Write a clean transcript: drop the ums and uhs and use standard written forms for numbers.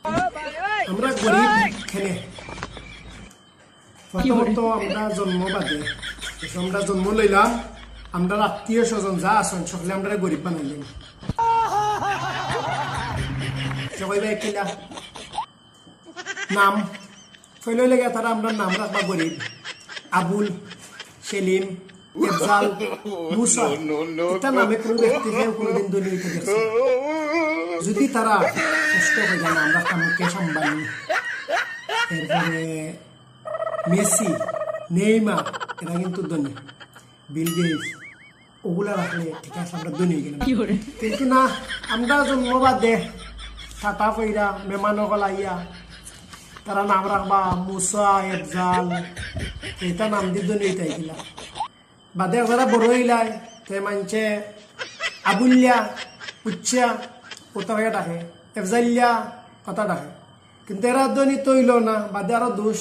আমরা গরিব খেলে প্রথমত আমরা জন্ম বাদে আমরা জন্ম লইলাম, আমরা আত্মীয় স্বজন যা আছেন সকলে আমরা গরিব বানাইলাম। সবাই ভাই কিলা নাম ফেলে লেগে তারা আমরা নাম রাখবা গরিব, আবুল, সেলিম, ইফজাল, মুসা, এটা নামে কোনো ব্যক্তিকে কোনোদিন দুনিয়াতে দেখছে। যদি তারা কষ্ট হয়ে যায় নাম রাখতাম মুকেশ আম্বানি, এরপরে মেসি, নেইমার, এরা কিন্তু ধনী, বিল গেটস, ওগুলা রাখলে ঠিক আছে আমরা ধনী গেলাম। কিন্তু না, আমরা জন্মবাদ দে টাটা পইরা মেহমানসকল আইয়া তারা নাম রাখবা মুসা, এফজাল, এটা নাম দি ধনী তাই গেলা। বাদে যারা বড় হইলাই তে মানছে আবুল্যা, উচ্চা কথা হয়ে ডাকে, এফজাল্যা কথা ডাকে, কিন্তু এরা ধনী তৈল না, বাদে আরো দোষ